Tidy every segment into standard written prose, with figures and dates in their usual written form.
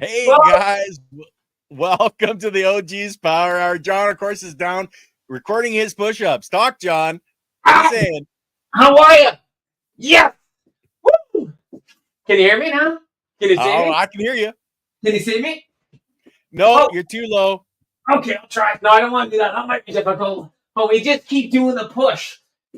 Hey Well, guys, welcome to the OG's Power Hour. John, of course, is down recording his push-ups. Talk, John. What are you hi, saying? how are you? Yes. Woo! Can you hear me now? Can you see Oh, me? I can hear you. Can you see me? No, Oh, you're too low. okay, I'll try. No, I don't want to do that. That might be difficult. But we just keep doing the push.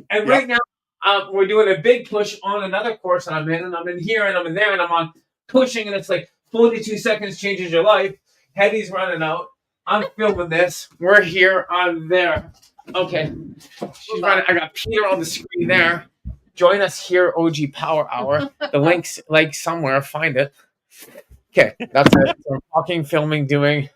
And Yep. right now, we're doing a big push on another course that I'm in. And I'm in here and I'm in there and I'm on pushing. And it's like 42 seconds changes your life. Hetty's running out. I'm filming this. We're here. I'm there. Okay. She's running. I got Peter on the screen there. Join us here, OG Power Hour. The link's like somewhere. Find it. Okay, that's it. So I'm talking, filming, doing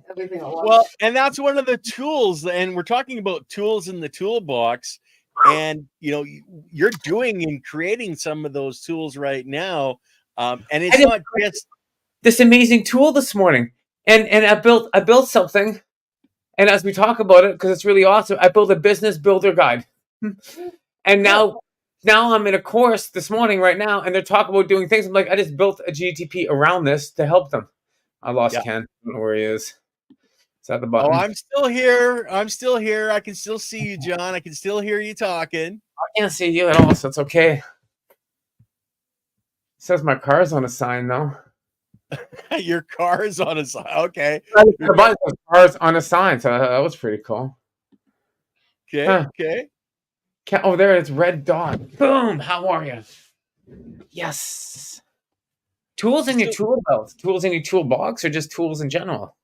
everything at Well, once. and that's one of the tools, and we're talking about tools in the toolbox. And you're doing and creating some of those tools right now. And I it's did not just this amazing tool this morning, and I built something. And as we talk about it, because it's really awesome, I built a business builder guide. And good. now I'm in a course this morning right now, and they're talking about doing things. I'm like, I just built a GTP around this to help them. I lost Yeah. Ken. I don't know where he is. It's at the Oh, button. I'm still here. I'm still here. I can still see you, John. I can still hear you talking. I can't see you at all, so it's okay. It says my car's on a sign though. Your car is on a sign. Okay. The button says car's on a sign, so that was pretty cool. Okay. Huh. Okay. Oh, there it's red dot. Boom. How are you? Yes. Tools in your So, tool belt, tools in your toolbox, or just tools in general?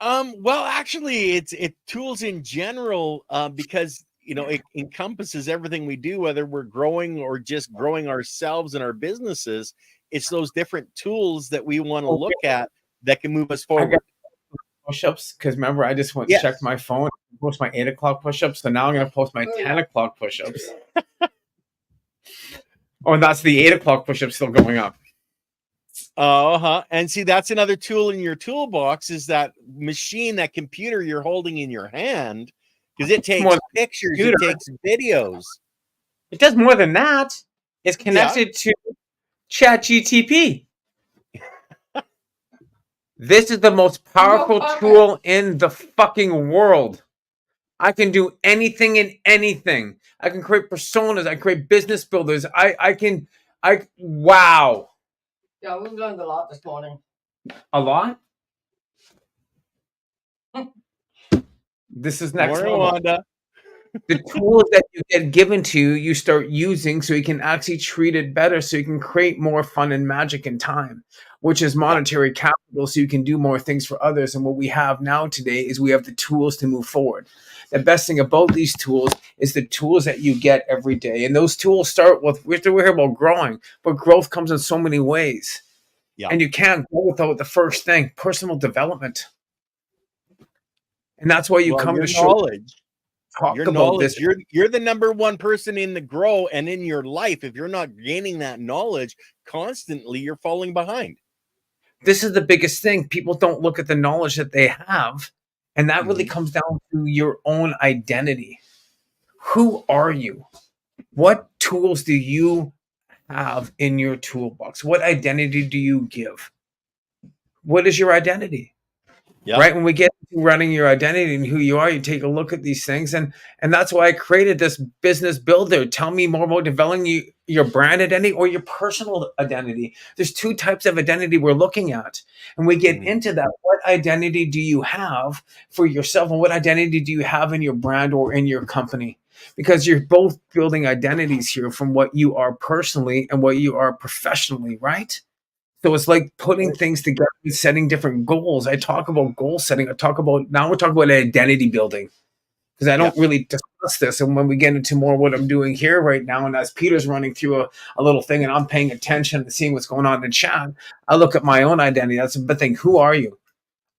well, actually, it's tools in general, because it encompasses everything we do, whether we're growing or just growing ourselves and our businesses. It's those different tools that we want to Okay. look at that can move us I got forward. push-ups because remember I just went and checked Yes. my phone, post my 8 o'clock push-ups. So now I'm gonna post my 10 o'clock push-ups. Oh, that's the 8 o'clock push-ups still going up. Uh-huh. And see, that's another tool in your toolbox is that machine, that computer you're holding in your hand, because it takes pictures, it takes videos. It does more than that. It's Yeah. connected to ChatGTP. This is the most powerful tool in the fucking world. I can do anything and anything. I can create personas. I create business builders. Wow. Yeah, we've learned a lot this morning. A lot? This is next level. Wanda. The tools that you get given to you, you start using so you can actually treat it better, so you can create more fun and magic and time, which is monetary capital, so you can do more things for others. And what we have now today is we have the tools to move forward. The best thing about these tools is the tools that you get every day. And those tools start with, we're here about growing, but growth comes in so many ways. Yeah. And you can't go without the first thing, personal development. And that's why you come to knowledge. talk Your about knowledge. this. You're the number one person in the grow and in your life. If you're not gaining that knowledge constantly, you're falling behind. This is the biggest thing. People don't look at the knowledge that they have. And that really comes down to your own identity. Who are you? What tools do you have in your toolbox? What identity do you give? What is your identity? Yeah. Right? When we get to running your identity and who you are, you take a look at these things. And that's why I created this business builder. Tell me more about developing your brand identity or your personal identity. There's two types of identity we're looking at. And we get into that. What identity do you have for yourself? And what identity do you have in your brand or in your company? Because you're both building identities here from what you are personally and what you are professionally, right? So it's like putting things together and setting different goals. I talk about goal setting. Now we're talking about identity building because I don't really discuss this. And when we get into more what I'm doing here right now, and as Peter's running through a little thing and I'm paying attention and seeing what's going on in chat, I look at my own identity. That's a big thing. Who are you?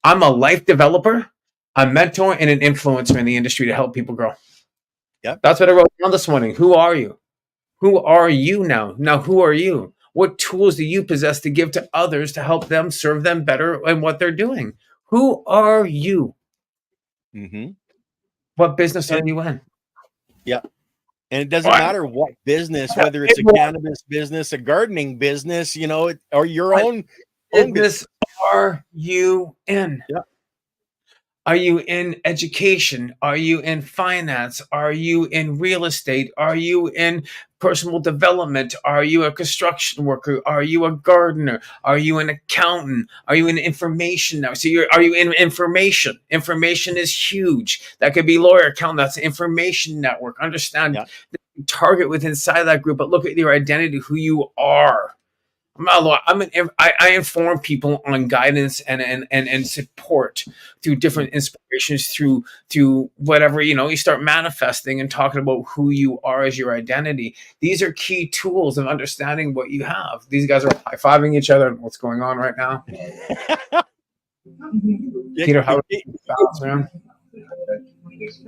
I'm a life developer, a mentor, and an influencer in the industry to help people grow. Yeah. That's what I wrote down this morning. Who are you? Who are you now? Now, who are you? What tools do you possess to give to others to help them serve them better in what they're doing? Who are you? What business are you in? Yeah. And it doesn't matter what business, whether it's a cannabis business, a gardening business, or your own phone business are you in? Yeah. Are you in education? Are you in finance? Are you in real estate? Are you in personal development? Are you a construction worker? Are you a gardener? Are you an accountant? Are you in information now? So are you in information? Information is huge. That could be lawyer, accountant. That's an information network. Understand Yeah. the target within inside that group, but look at your identity, who you are. I inform people on guidance and support through different inspirations, through whatever, you start manifesting and talking about who you are as your identity. These are key tools of understanding what you have. These guys are high-fiving each other. What's going on right now? Peter, how man?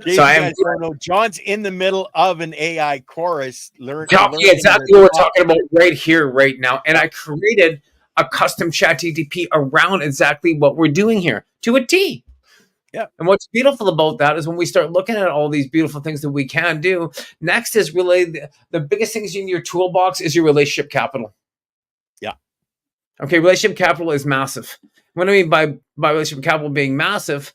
So So you guys don't know, John's in the middle of an AI chorus. Talking exactly what we're talking about right here, right now. And I created a custom ChatGPT around exactly what we're doing here to a T. Yeah. And what's beautiful about that is when we start looking at all these beautiful things that we can do, next is really the biggest things in your toolbox is your relationship capital. Yeah. Okay, relationship capital is massive. What I mean by relationship capital being massive,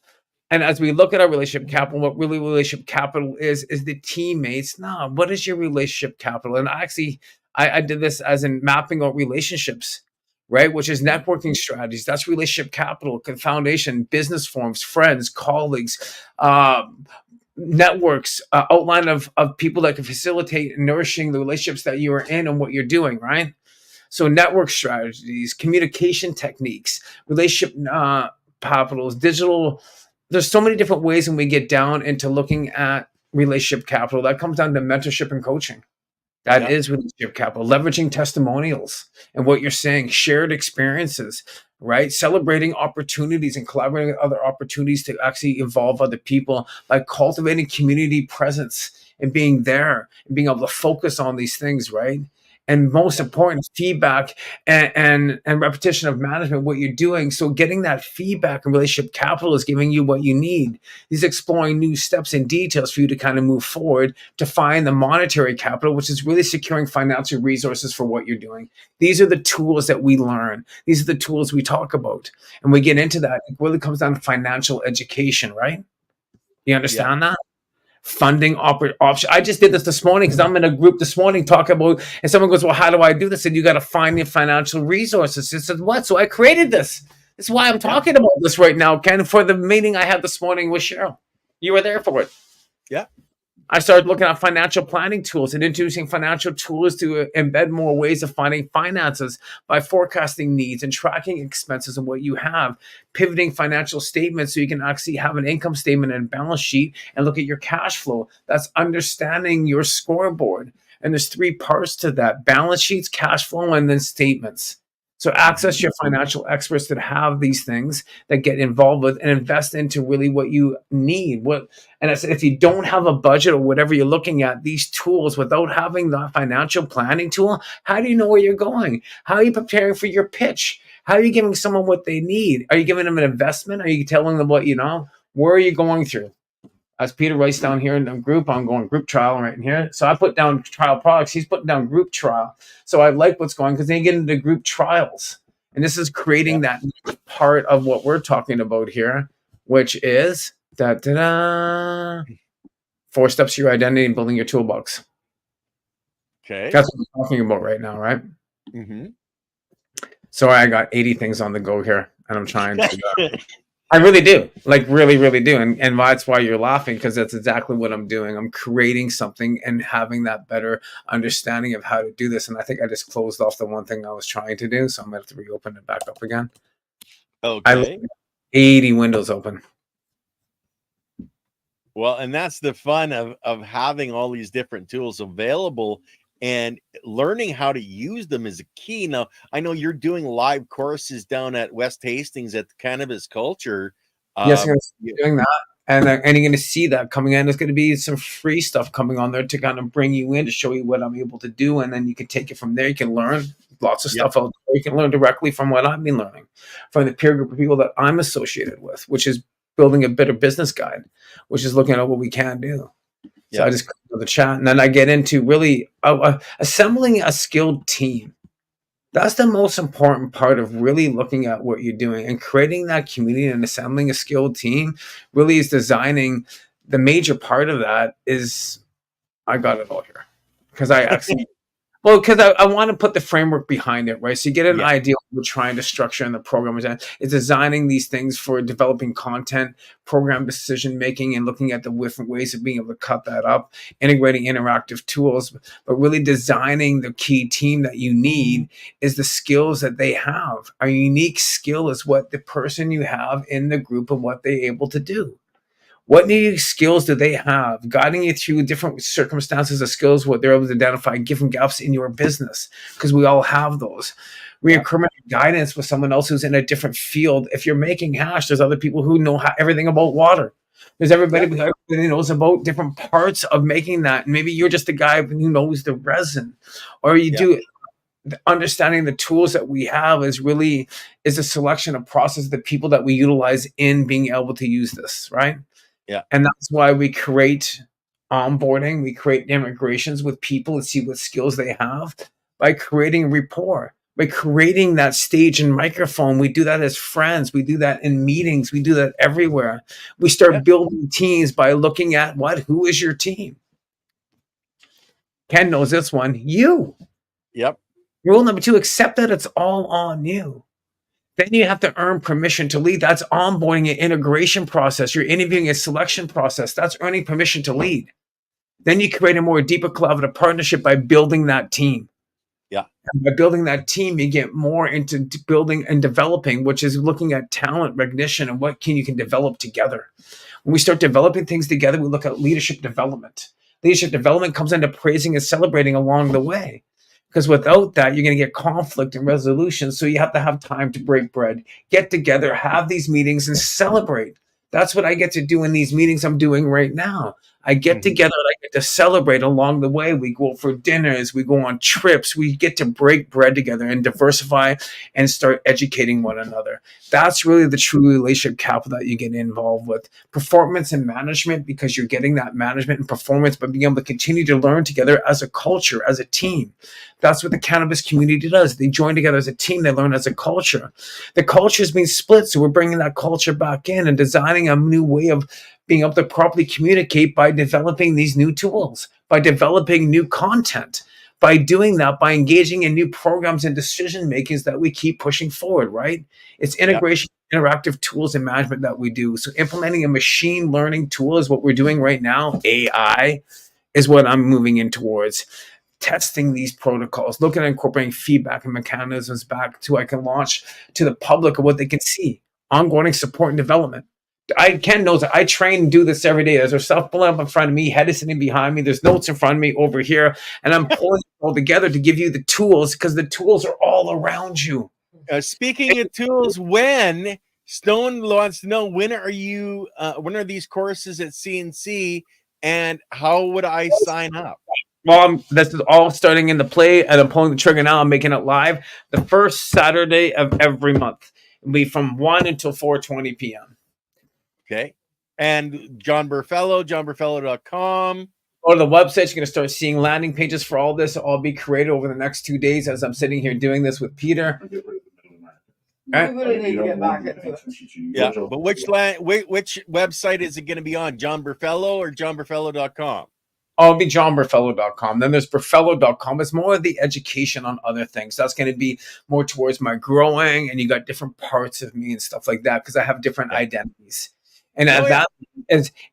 and as we look at our relationship capital, what really relationship capital is the teammates. No, what is your relationship capital? And actually, I did this as in mapping out relationships, right? Which is networking strategies. That's relationship capital, foundation, business forms, friends, colleagues, networks, outline of people that can facilitate nourishing the relationships that you are in and what you're doing, right? So network strategies, communication techniques, relationship capitals, digital. There's so many different ways when we get down into looking at relationship capital. That comes down to mentorship and coaching. That is relationship capital, leveraging testimonials and what you're saying, shared experiences, right? Celebrating opportunities and collaborating with other opportunities to actually involve other people by cultivating community presence and being there and being able to focus on these things, right? And most important, feedback and repetition of management, what you're doing. So getting that feedback and relationship capital is giving you what you need. He's exploring new steps and details for you to kind of move forward to find the monetary capital, which is really securing financial resources for what you're doing. These are the tools that we learn. These are the tools we talk about. And we get into that. It really comes down to financial education, right? You understand that? Funding option. I just did this morning because I'm in a group this morning talking about, and someone goes, well, how do I do this? And you got to find your financial resources. I said, what? So I created this. This is why I'm talking about this right now, Ken, for the meeting I had this morning with Cheryl. You were there for it. Yeah. I started looking at financial planning tools and introducing financial tools to embed more ways of finding finances by forecasting needs and tracking expenses and what you have, pivoting financial statements so you can actually have an income statement and balance sheet and look at your cash flow. That's understanding your scoreboard. And there's 3 parts to that: balance sheets, cash flow, and then statements. So access your financial experts that have these things that get involved with and invest into really what you need. And I said, if you don't have a budget or whatever you're looking at, these tools, without having the financial planning tool, how do you know where you're going? How are you preparing for your pitch? How are you giving someone what they need? Are you giving them an investment? Are you telling them what you know? Where are you going through? As Peter writes down here in the group, I'm going group trial right in here. So I put down trial products. He's putting down group trial. So I like what's going, because they get into group trials. And this is creating that part of what we're talking about here, which is 4 steps to your identity and building your toolbox. Okay. That's what we're talking about right now, right? Mm-hmm. Sorry, I got 80 things on the go here, and I'm trying to... I really do, like really, really do. And that's why you're laughing, because that's exactly what I'm doing. I'm creating something and having that better understanding of how to do this. And I think I just closed off the one thing I was trying to do. So I'm going to have to reopen it back up again. Okay. 80 windows open. Well, and that's the fun of having all these different tools available, and learning how to use them is a key. Now, I know you're doing live courses down at West Hastings at the Cannabis Culture. Yes, I'm going to be doing that. And you're going to see that coming in. There's going to be some free stuff coming on there to kind of bring you in, to show you what I'm able to do. And then you can take it from there. You can learn lots of stuff out there. You can learn directly from what I've been learning, from the peer group of people that I'm associated with, which is building a better business guide, which is looking at what we can do. So I just go to the chat, and then I get into really assembling a skilled team. That's the most important part of really looking at what you're doing and creating that community and assembling a skilled team really is designing. The major part of that is I got it all here because I actually well, because I want to put the framework behind it, right? So you get an Yeah. idea of what we're trying to structure in the program. It's designing these things for developing content, program decision making, and looking at the different ways of being able to cut that up, integrating interactive tools, but really designing the key team that you need is the skills that they have. A unique skill is what the person you have in the group and what they're able to do. What new skills do they have? Guiding you through different circumstances of skills, what they're able to identify different gaps in your business, because we all have those. Reoccurring guidance with someone else who's in a different field. If you're making hash, there's other people who know everything about water. There's everybody who knows about different parts of making that. And maybe you're just the guy who knows the resin, or you do understanding the tools that we have is a selection of process, the people that we utilize in being able to use this, right? Yeah. And that's why we create onboarding, we create integrations with people and see what skills they have by creating rapport, by creating that stage and microphone. We do that as friends. We do that in meetings. We do that everywhere. We start building teams by looking at who is your team? Ken knows this one. You. Yep. Rule number 2, accept that it's all on you. Then you have to earn permission to lead. That's onboarding an integration process. You're interviewing a selection process. That's earning permission to lead. Then you create a more deeper collaborative partnership by building that team. Yeah. And by building that team, you get more into building and developing, which is looking at talent recognition and what you can develop together. When we start developing things together, we look at leadership development. Leadership development comes into praising and celebrating along the way. Because without that, you're going to get conflict and resolution. So you have to have time to break bread, get together, have these meetings, and celebrate. That's what I get to do in these meetings I'm doing right now. I get together and I get to celebrate along the way. We go for dinners, we go on trips, we get to break bread together and diversify and start educating one another. That's really the true relationship capital that you get involved with. Performance and management, because you're getting that management and performance, but being able to continue to learn together as a culture, as a team. That's what the cannabis community does. They join together as a team. They learn as a culture. The culture is being split, so we're bringing that culture back in and designing a new way of being able to properly communicate by developing these new tools, by developing new content, by doing that, by engaging in new programs and decision makings that we keep pushing forward, right? It's integration, interactive tools and management that we do. So implementing a machine learning tool is what we're doing right now. AI is what I'm moving in towards. Testing these protocols, looking at incorporating feedback and mechanisms back to I can launch to the public of what they can see. Ongoing support and development. Ken knows that I train and do this every day. There's stuff pulling up in front of me, head is sitting behind me. There's notes in front of me over here, and I'm pulling it all together to give you the tools because the tools are all around you. Speaking of tools, when Stone wants to know when are these courses at CNC, and how would I sign up? Well, this is all starting into play, and I'm pulling the trigger now. I'm making it live the first Saturday of every month. It'll be from 1 until 4:20 p.m. Okay. And John Berfelo, johnberfelo.com. Go to the website. You're going to start seeing landing pages for all this. I'll be created over the next 2 days as I'm sitting here doing this with Peter. We really need to get back into it. Yeah, but which website is it going to be on? John Berfelo or johnberfelo.com? Oh, it'll be johnberfelo.com. Then there's berfelo.com. It's more of the education on other things. That's going to be more towards my growing, and you got different parts of me and stuff like that because I have different identities. And that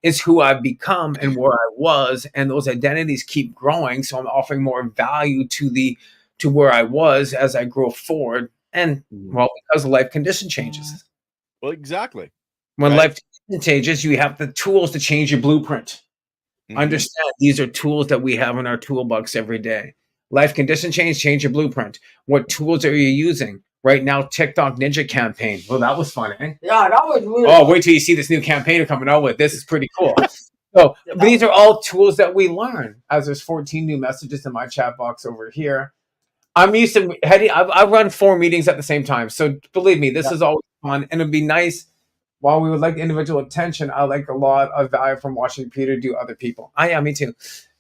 is who I've become and where I was, and those identities keep growing. So I'm offering more value to where I was as I grow forward. And well, because life condition changes. Well, exactly. When life condition changes, you have the tools to change your blueprint. Understand these are tools that we have in our toolbox every day. Life condition change your blueprint. What tools are you using? Right now, TikTok Ninja campaign. Well, that was fun, eh? Yeah, that was really Oh, wait till you see this new campaign we're coming out with. This is pretty cool. So these are all tools that we learn. As there's 14 new messages in my chat box over here. I'm used to I run 4 meetings at the same time. So believe me, this is always fun. And it'd be nice. While we would like individual attention, I like a lot of value from watching Peter do other people. Yeah, me too.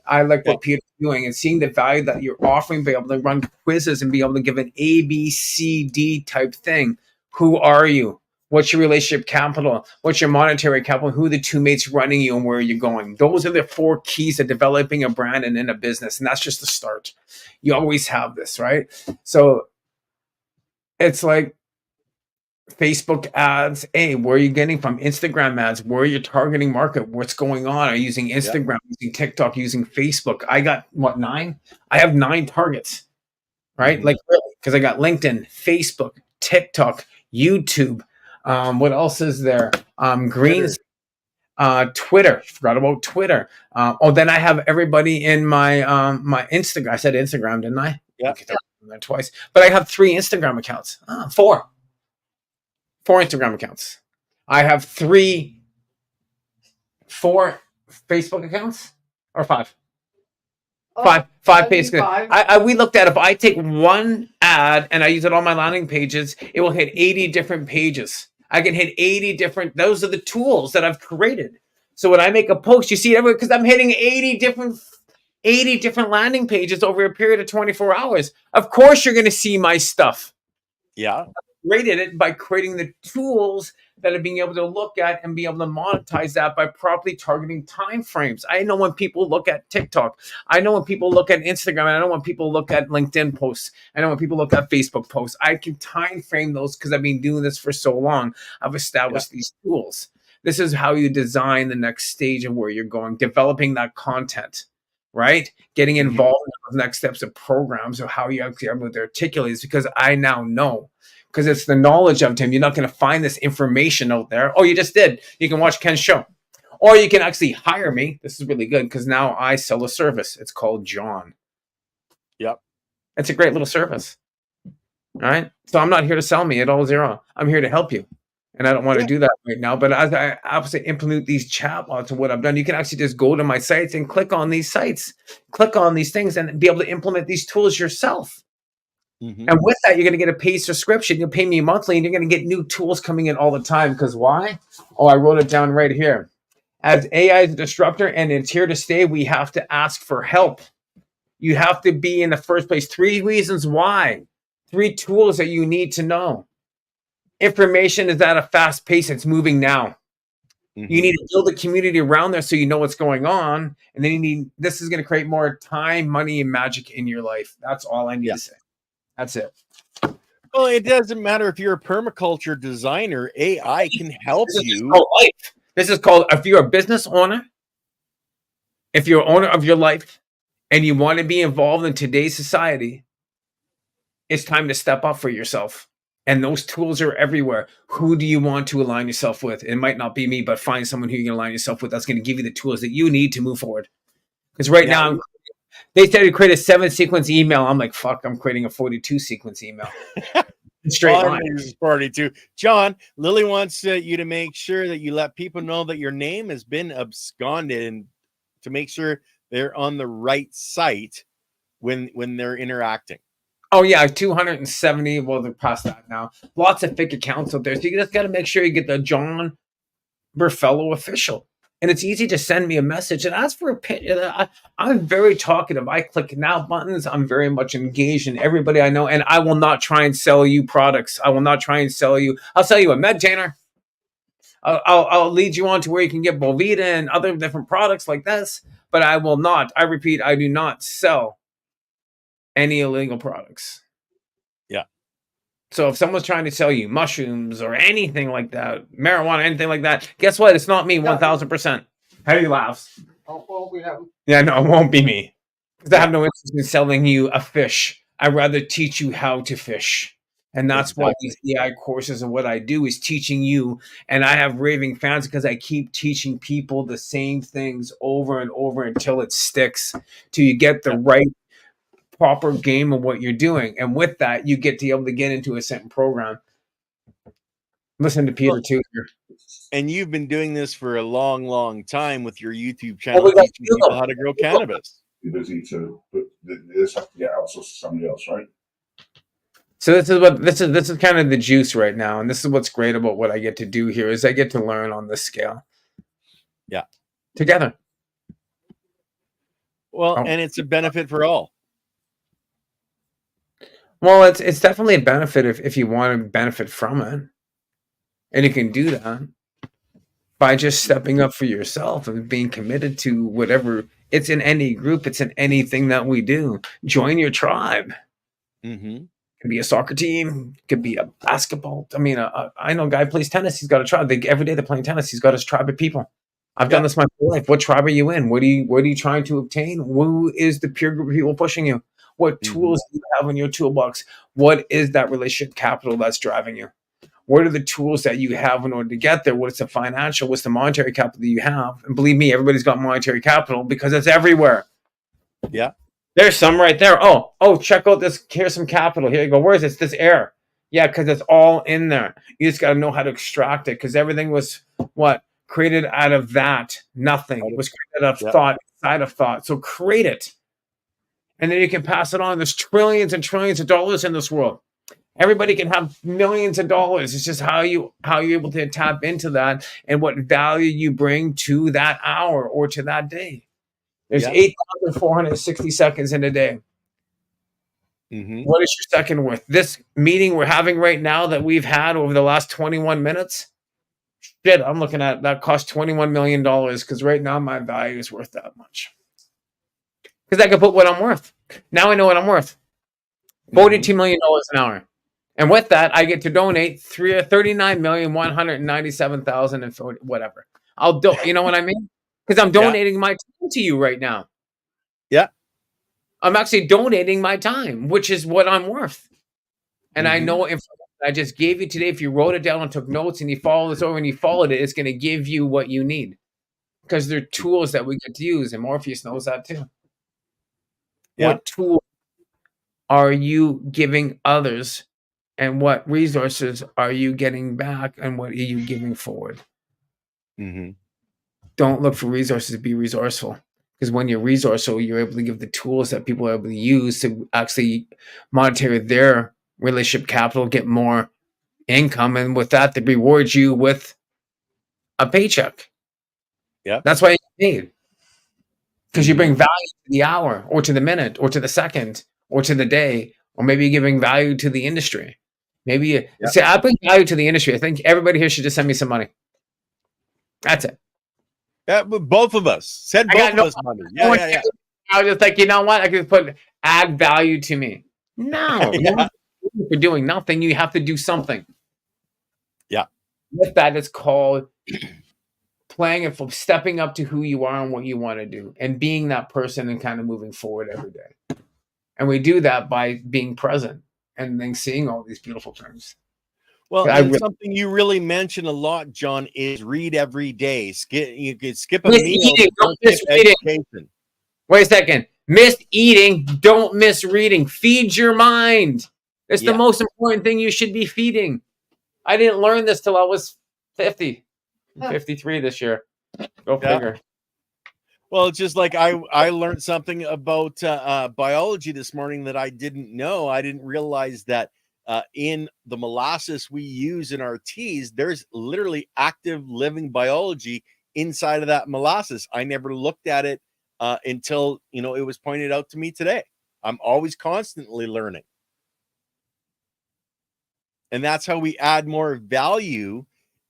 I like Yeah. what Peter's doing and seeing the value that you're offering, be able to run quizzes and be able to give an A, B, C, D type thing. Who are you? What's your relationship capital? What's your monetary capital? Who are the two mates running you and where are you going? Those are the 4 keys to developing a brand and in a business. And that's just the start. You always have this, right? So it's like Facebook ads. Hey, where are you getting from? Instagram ads. Where are you targeting market? What's going on? Are you using Instagram, using TikTok, using Facebook? I got what, 9? I have 9 targets, right? Mhm. Like, really, because I got LinkedIn, Facebook, TikTok, YouTube. What else is there? Greens, Twitter. Forgot about Twitter. Then I have everybody in my my Instagram. I said Instagram, didn't I? Yeah. Okay, that twice. But I have 3 Instagram accounts. 4 Instagram accounts. I have 4 Facebook accounts or 5. Five Facebook. We looked at if I take one ad and I use it on my landing pages, it will hit 80 different pages. I can hit 80 different. Those are the tools that I've created. So when I make a post, you see it everywhere because I'm hitting 80 different landing pages over a period of 24 hours. Of course, you're going to see my stuff. Yeah. Created it by creating the tools that are being able to look at and be able to monetize that by properly targeting time frames. I know when people look at TikTok, I know when people look at Instagram, I know when people look at LinkedIn posts, I know when people look at Facebook posts. I can time frame those because I've been doing this for so long. I've established these tools. This is how you design the next stage of where you're going, developing that content, right? Getting involved in the next steps of programs of how you actually are able to articulate is because I now know. Because it's the knowledge of him. You're not going to find this information out there. Oh, you just did. You can watch Ken's show. Or you can actually hire me. This is really good because now I sell a service. It's called John. Yep. It's a great little service. All right. So I'm not here to sell me at all 0. I'm here to help you. And I don't want to do that right now. But as I obviously implement these chatbots and what I've done, you can actually just go to my sites and click on these sites, click on these things and be able to implement these tools yourself. And with that, you're going to get a paid subscription. You'll pay me monthly, and you're going to get new tools coming in all the time. Because why? Oh, I wrote it down right here. As AI is a disruptor and it's here to stay, we have to ask for help. You have to be in the first place. 3 reasons why. 3 tools that you need to know. Information is at a fast pace. It's moving now. You need to build a community around there so you know what's going on. And then this is going to create more time, money, and magic in your life. That's all I need to say. That's it. Well, it doesn't matter if you're a permaculture designer, AI can help you. This is called, if you're a business owner, if you're owner of your life and you want to be involved in today's society, it's time to step up for yourself. And those tools are everywhere. Who do you want to align yourself with? It might not be me, but find someone who you can align yourself with that's going to give you the tools that you need to move forward. Because right now, they said to create a 7-sequence email. I'm like, fuck, I'm creating a 42-sequence email. Straight line. 42. John, Lily wants you to make sure that you let people know that your name has been absconded and to make sure they're on the right site when they're interacting. Oh, yeah, 270. Well, they're past that now. Lots of fake accounts out there. So you just got to make sure you get the John Berfelo official. And it's easy to send me a message and ask for a opinion. I'm very talkative. I click now buttons. I'm very much engaged in everybody I know. And I will not try and sell you products. I will not try and sell you. I'll sell you a Medtainer. I'll lead you on to where you can get Bovita and other different products like this. But I will not. I repeat, I do not sell any illegal products. Yeah. So if someone's trying to sell you mushrooms or anything like that, marijuana, anything like that, guess what? It's not me 1,000%. How do you laugh? Oh, well, we have. Yeah, no, it won't be me. Because I have no interest in selling you a fish. I'd rather teach you how to fish. And that's why these AI courses and what I do is teaching you. And I have raving fans because I keep teaching people the same things over and over until it sticks, till you get the right proper game of what you're doing. And with that, you get to be able to get into a certain program. Listen to Peter too here. And you've been doing this for a long, long time with your YouTube channel, we got teaching people how to grow cannabis. You're busy too, but this has to get outsourced to somebody else, right? So this is kind of the juice right now, and this is what's great about what I get to do here is I get to learn on this scale. Yeah, together. Well, Oh. and it's a benefit for all. Well, it's definitely a benefit if you want to benefit from it, and you can do that by just stepping up for yourself and being committed to whatever. It's in any group, it's in anything that we do. Join your tribe. Mm-hmm. It could be a soccer team, it could be a basketball. I mean, I know a guy plays tennis. He's got a tribe. Every day they're playing tennis. He's got his tribe of people. I've done this my whole life. What tribe are you in? What are you trying to obtain? Who is the peer group of people pushing you? What tools do you have in your toolbox? What is that relationship capital that's driving you? What are the tools that you have in order to get there? What's the financial? What's the monetary capital that you have? And believe me, everybody's got monetary capital because it's everywhere. Yeah. There's some right there. Oh, check out this. Here's some capital. Here you go. Where is this? This air. Yeah, because it's all in there. You just got to know how to extract it because everything was what? Created out of that. Nothing. It was created out of thought, inside of thought. So create it. And then you can pass it on. There's trillions and trillions of dollars in this world. Everybody can have millions of dollars. It's just how you're able to tap into that and what value you bring to that hour or to that day. There's 8,460 seconds in a day. What is your second worth? This meeting we're having right now that we've had over the last 21 minutes, shit, I'm looking at that cost $21 million because right now my value is worth that much. Because I can put what I'm worth. Now I know what I'm worth. $42 million an hour. And with that, I get to donate $39,197,000 and whatever. You know what I mean? Because I'm donating my time to you right now. Yeah. I'm actually donating my time, which is what I'm worth. And I know if I just gave you today, if you wrote it down and took notes and you follow this over and you followed it, it's going to give you what you need. Because they're tools that we get to use. And Morpheus knows that too. Yeah. What tool are you giving others? And what resources are you getting back? And what are you giving forward? Don't look for resources, be resourceful. Because when you're resourceful, you're able to give the tools that people are able to use to actually monitor their relationship capital, get more income. And with that, they reward you with a paycheck. Yeah. That's why you get paid. Because you bring value to the hour or to the minute or to the second or to the day, or maybe you're giving value to the industry. Maybe see, I bring value to the industry. I think everybody here should just send me some money. That's it. Yeah, but both of us. Send both of us money. Yeah. I was just like, you know what? I could put add value to me. No, for doing nothing, you have to do something. Yeah. With that, it's called playing it, from stepping up to who you are and what you want to do, and being that person and kind of moving forward every day. And we do that by being present and then seeing all these beautiful things. Well, something you really mention a lot, John, is read every day. You could skip a meal. Don't miss reading. Wait a second. Miss eating. Don't miss reading. Feed your mind. It's the most important thing you should be feeding. I didn't learn this till I was 50. 53 this year. Go figure. Well, it's just like I learned something about biology this morning that I didn't know. I didn't realize that in the molasses we use in our teas, there's literally active living biology inside of that molasses. I never looked at it until it was pointed out to me today. I'm always constantly learning. And that's how we add more value,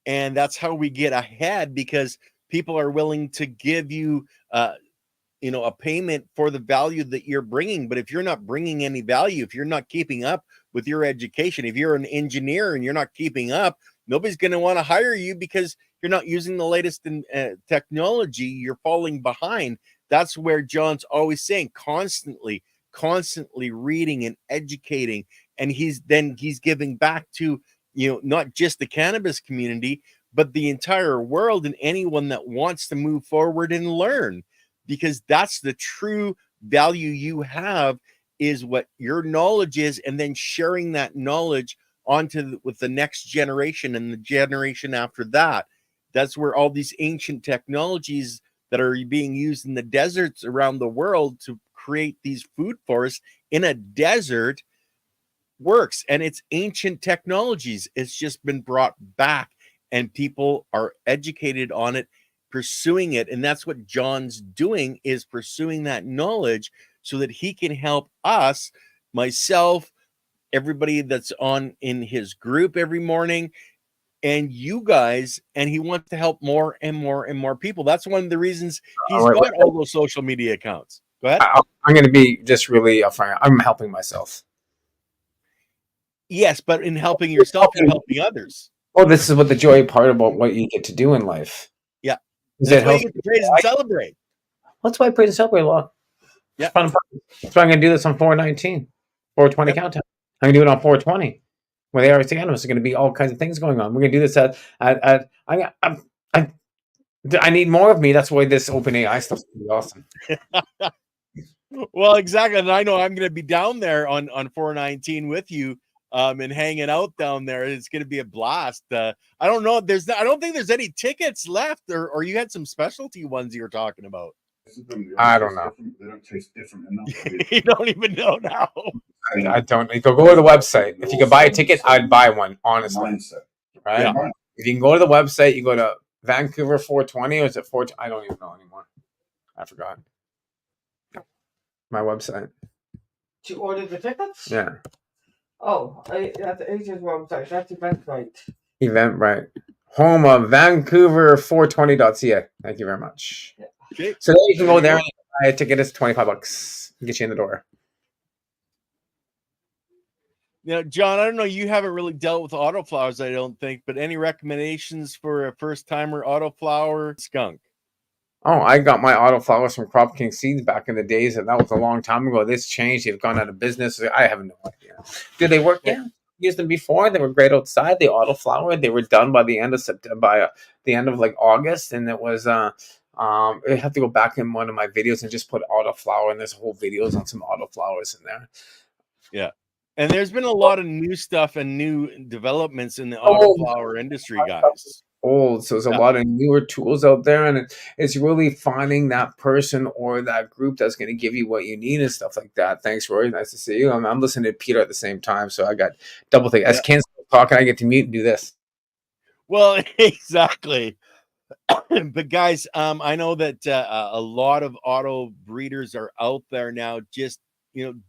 and that's how we get ahead, because people are willing to give you a payment for the value that you're bringing. But if you're not bringing any value, if you're not keeping up with your education, if you're an engineer and you're not keeping up, nobody's going to want to hire you because you're not using the latest in technology. You're falling behind. That's where John's always saying constantly reading and educating. And he's giving back to, not just the cannabis community, but the entire world and anyone that wants to move forward and learn, because that's the true value you have, is what your knowledge is, and then sharing that knowledge with the next generation and the generation after that. That's where all these ancient technologies that are being used in the deserts around the world to create these food forests in a desert works. And it's ancient technologies. It's just been brought back, and people are educated on it, pursuing it. And that's what John's doing, is pursuing that knowledge so that he can help us, myself, everybody that's on in his group every morning, and you guys, and he wants to help more and more and more people. That's one of the reasons he's got all those social media accounts. Go ahead. I'm going to be just really upfront. I'm helping myself. Yes, but in helping yourself, you're helping others. Oh, this is what the joy part about what you get to do in life. Yeah. Is That's that why you get to praise and celebrate. That's why I praise and celebrate a lot. Yeah. That's why I'm going to do this on 4/19, 4/20 countdown. I'm going to do it on 4/20. Where the RC Animals are going to be all kinds of things going on. We're going to do this I need more of me. That's why this open AI stuff is going to be awesome. Well, exactly. And I know I'm going to be down there on 4/19 with you and hanging out down there. It's going to be a blast. I don't know. I don't think there's any tickets left, or you had some specialty ones you were talking about. I don't know. They don't taste different enough. You don't even know now. I don't. You go to the website. If you could buy a ticket, I'd buy one. Honestly, Mindset. right? Yeah. If you can go to the website, you go to Vancouver 420, or is it 4? I don't even know anymore. I forgot my website. To order the tickets? Yeah. Oh, that's Asia's website. That's Eventbrite. Eventbrite. Home of Vancouver420.ca. Thank you very much. Yeah. Okay. So then you can go there and buy a ticket. It's $25. Get you in the door. Now, John, I don't know. You haven't really dealt with autoflowers, I don't think, but any recommendations for a first-timer autoflower skunk? Oh, I got my autoflowers from Crop King Seeds back in the days, and that was a long time ago. This changed. They've gone out of business. I have no idea. Did they work? Yeah. Used them before. They were great outside. They autoflowered. They were done by the end of September, by the end of like August, and it was I have to go back in one of my videos and just put autoflower, and there's whole videos on some autoflowers in there. Yeah. And there's been a lot of new stuff and new developments in the autoflower industry, guys. Old, so there's a lot of newer tools out there, and it's really finding that person or that group that's going to give you what you need and stuff like that. Thanks, Roy. Nice to see you. I'm listening to Peter at the same time, so I got double thing. As Ken's talking, I get to mute and do this. Well, exactly. But guys, I know that a lot of auto breeders are out there now. Just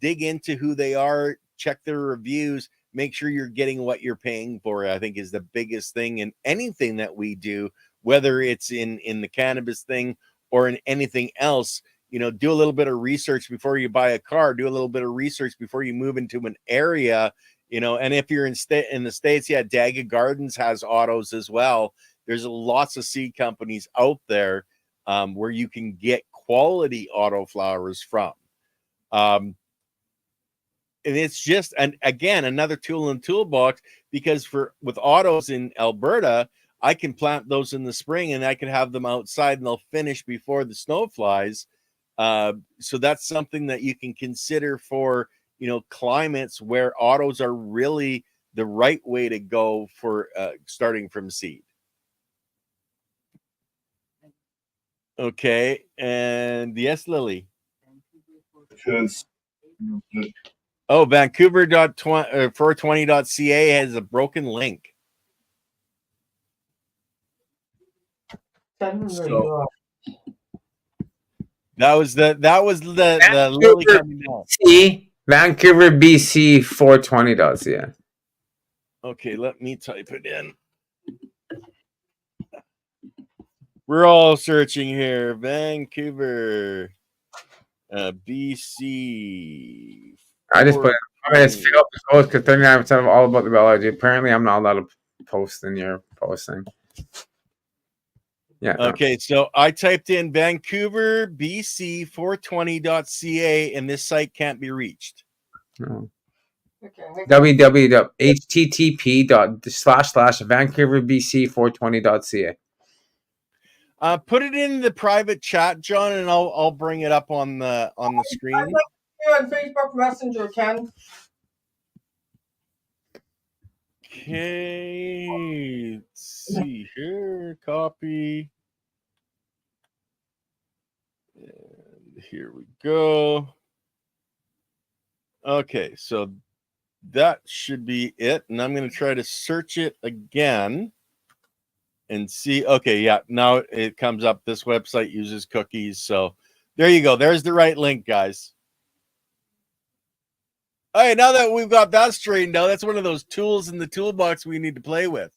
dig into who they are, check their reviews. Make sure you're getting what you're paying for, I think, is the biggest thing in anything that we do, whether it's in the cannabis thing or in anything else. Do a little bit of research before you buy a car. Do a little bit of research before you move into an area. And if you're in the States, yeah, Daga Gardens has autos as well. There's lots of seed companies out there where you can get quality autoflowers from. And it's just, and again, another tool in the toolbox, because with autos in Alberta, I can plant those in the spring and I can have them outside and they'll finish before the snow flies. So that's something that you can consider for, climates where autos are really the right way to go for starting from seed. Okay. And yes, Lily. Because Vancouver.420.ca has a broken link. So, that was the Lily coming down. Vancouver, BC 420.ca. Okay, let me type it in. We're all searching here. Vancouver, BC. I just put it's failed to post because 39% of all about the biology. Apparently, I'm not allowed to post in your posting. Yeah. Okay, so I typed in Vancouver, BC 420.ca, and this site can't be reached. No. okay. www.http://VancouverBC420.ca. Put it in the private chat, John, and I'll bring it up on the screen. I'd like you on Facebook Messenger, Ken. Okay, let's see here. Copy. And here we go. Okay, so that should be it. And I'm going to try to search it again. and see. Okay, yeah. Now it comes up. This website uses cookies. So there you go. There's the right link, guys. All right, now that we've got that straightened out, that's one of those tools in the toolbox we need to play with.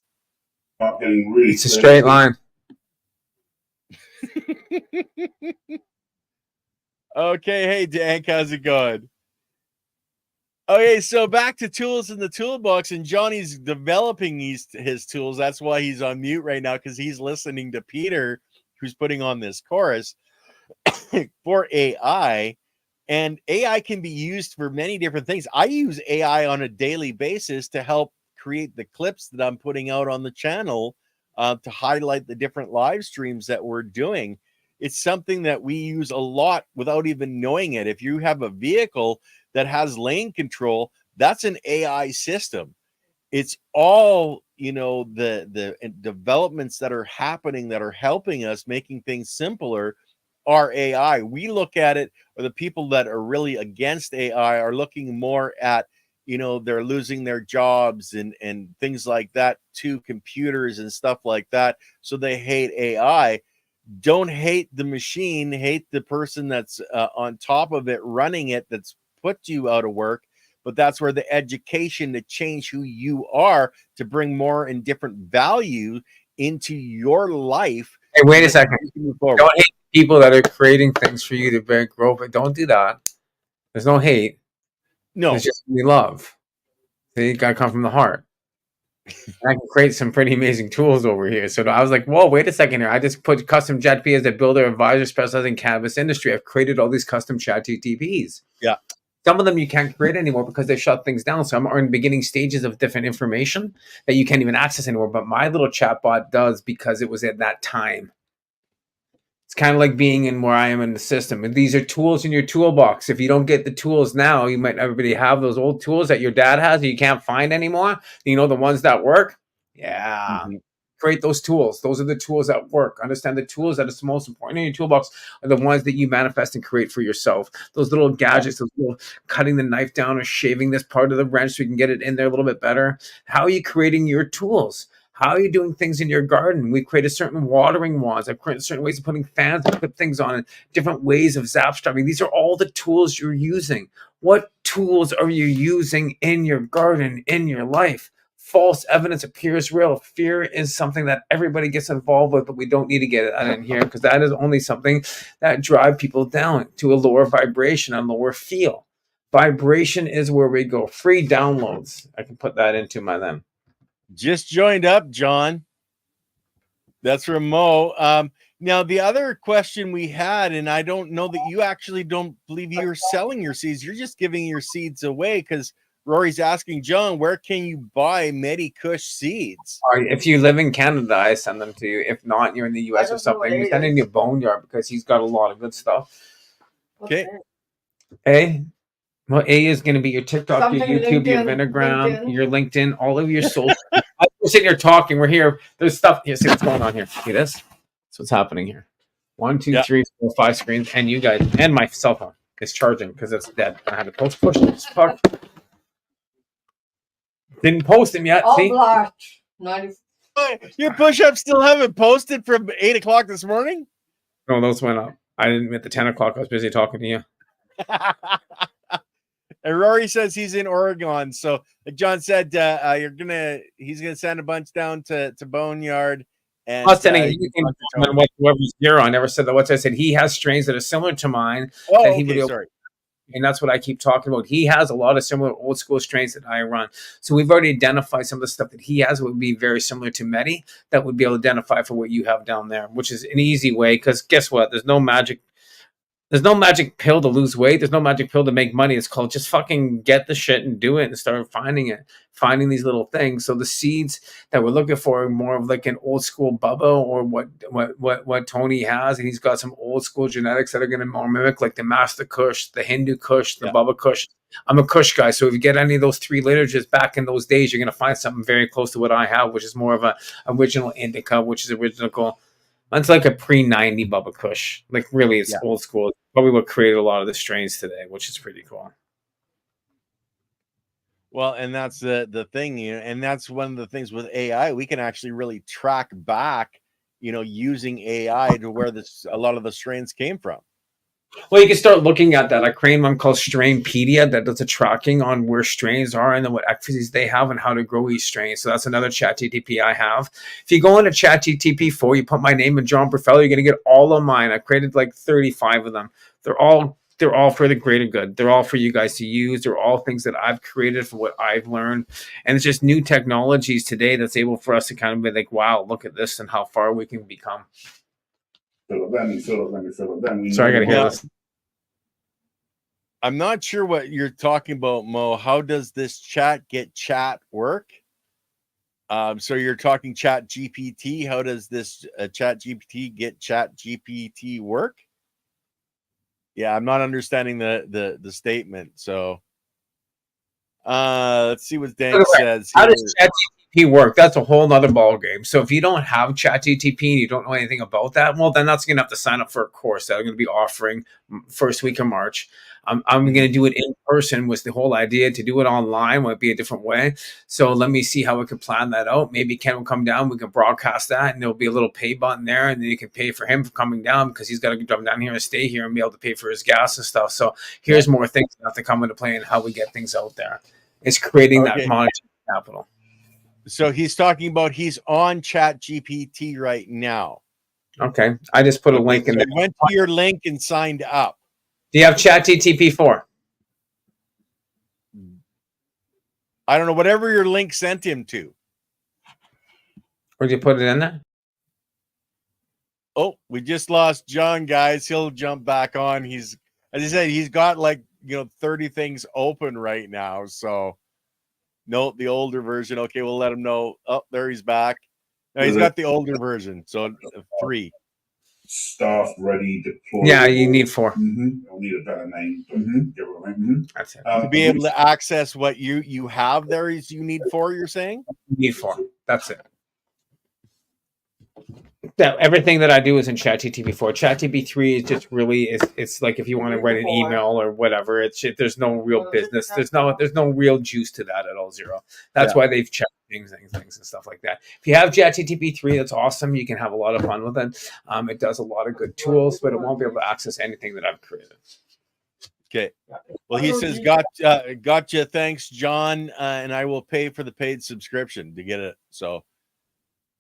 Not getting really It's a straight line. Okay, hey Dank, how's it going? Okay, so back to tools in the toolbox, and Johnny's developing his tools. That's why he's on mute right now, because he's listening to Peter, who's putting on this chorus for AI. And AI can be used for many different things. I use AI on a daily basis to help create the clips that I'm putting out on the channel to highlight the different live streams that we're doing. It's something that we use a lot without even knowing it. If you have a vehicle that has lane control, that's an AI system. It's all, the developments that are happening that are helping us, making things simpler, are AI. We look at it, or the people that are really against AI are looking more at, they're losing their jobs and things like that to computers and stuff like that. So they hate AI. Don't hate the machine, hate the person that's on top of it, running it, that's put you out of work. But that's where the education to change who you are, to bring more and different value into your life. Hey, wait a second. Don't hate people that are creating things for you to grow, but don't do that. There's no hate. No, it's just we love. They got to come from the heart. I can create some pretty amazing tools over here. So I was like, whoa, wait a second here. I just put custom JetP as a builder advisor specializing in cannabis industry. I've created all these custom ChatGPTs. Yeah. Some of them you can't create anymore because they shut things down. Some are in beginning stages of different information that you can't even access anymore. But my little chatbot does, because it was at that time. It's kind of like being in where I am in the system. And these are tools in your toolbox. If you don't get the tools now, you might everybody have those old tools that your dad has that you can't find anymore. The ones that work. Yeah. Mm-hmm. Create those tools. Those are the tools that work. Understand the tools that are the most important in your toolbox are the ones that you manifest and create for yourself. Those little gadgets, those little cutting the knife down or shaving this part of the wrench so you can get it in there a little bit better. How are you creating your tools? How are you doing things in your garden? We've created certain watering wands. I've created certain ways of putting fans to put things on, and different ways of zap striving. These are all the tools you're using. What tools are you using in your garden, in your life? False evidence appears real. Fear is something that everybody gets involved with, but we don't need to get it out in here, because that is only something that drives people down to a lower vibration, a lower feel. Vibration is where we go. Free downloads. I can put that into my them. Just joined up, John. That's from Mo. Now, the other question we had, and I don't know that you actually don't believe you're selling your seeds. You're just giving your seeds away, because Rory's asking, John, where can you buy Medikush seeds? If you live in Canada, I send them to you. If not, you're in the US or something, you send in your Boneyard, because he's got a lot of good stuff. Okay. Hey. Well, A is going to be your TikTok, something, your YouTube, LinkedIn, your Vinagram, your LinkedIn, all of your social. We're sitting here talking. We're here. There's stuff. Here, see what's going on here. See this? That's what's happening here. 1, 2, 3, 4, 5 screens, and you guys, and my cell phone is charging because it's dead. I had to push this part. Didn't post him yet. All see? black. 90. Your push-ups still haven't posted from 8 o'clock this morning? No, those went up. I didn't at the 10 o'clock. I was busy talking to you. And Rory says he's in Oregon. So like John said, he's gonna send a bunch down to Boneyard. And I'm sending whoever's here. I never said that. What I said, he has strains that are similar to mine. Oh, that he okay, would, sorry. And that's what I keep talking about. He has a lot of similar old school strains that I run. So we've already identified some of the stuff that he has would be very similar to Medi that would be able to identify for what you have down there, which is an easy way. Because guess what? There's no magic pill to lose weight. There's no magic pill to make money. It's called just fucking get the shit and do it and start finding these little things. So the seeds that we're looking for are more of like an old school Bubba, or what Tony has. And he's got some old school genetics that are going to more mimic like the Master Kush, the Hindu Kush, the Bubba Kush. I'm a Kush guy. So if you get any of those 3 literatures back in those days, you're going to find something very close to what I have, which is more of a original indica, which is original. It's like a pre-90 Bubba Kush. Like really, it's old school. It's probably what created a lot of the strains today, which is pretty cool. Well, and that's the thing, and that's one of the things with AI. We can actually really track back, using AI to where a lot of the strains came from. Well, you can start looking at that. I created one called Strainpedia that does a tracking on where strains are and then what efficacies they have and how to grow each strain. So that's another ChatGTP I have. If you go into ChatGTP 4, you put my name in John Berfelo, you're going to get all of mine. I created like 35 of them. They're all for the greater good. They're all for you guys to use. They're all things that I've created for what I've learned. And it's just new technologies today that's able for us to kind of be like, wow, look at this and how far we can become. Fill it then. Sorry, I got to hear this. I'm not sure what you're talking about, Mo. How does this chat work? So you're talking Chat GPT. How does this Chat GPT get Chat GPT work? Yeah, I'm not understanding the statement. So let's see what Dank says. How does ChatGPT work? That's a whole nother ball game. So if you don't have ChatGPT and you don't know anything about that, well, then that's going to have to sign up for a course that I'm going to be offering first week of March. I'm going to do it in person. Was the whole idea. To do it online might be a different way. So let me see how we can plan that out. Maybe Ken will come down. We can broadcast that, and there'll be a little pay button there, and then you can pay for him for coming down because he's got to come down here and stay here and be able to pay for his gas and stuff. So here's more things that have to come into play and how we get things out there. It's creating that monetary capital. So he's talking about he's on Chat GPT right now. Okay. I just put a link in there. Went to your link and signed up. Do you have ChatGTP 4? I don't know, whatever your link sent him to. Or did you put it in there? Oh, we just lost John, guys. He'll jump back on. As I said, he's got 30 things open right now. So no, the older version. Okay, we'll let him know. Oh, there he's back. No, he's got the older version. So 3. Staff ready, deployed. Yeah, you need 4. I'll need a better name. That's it. To be able to access what you have there is you need 4, you're saying? You need 4. That's it. That everything that I do is in ChatGPT 4. ChatGPT 3 is just really it's like if you want to write an email or whatever. There's no real business. There's no real juice to that at all. Zero. That's why they've checked things and stuff like that. If you have ChatGPT 3, that's awesome. You can have a lot of fun with it. It does a lot of good tools, but it won't be able to access anything that I've created. Okay. Well, he says, gotcha. Thanks, John. And I will pay for the paid subscription to get it. So.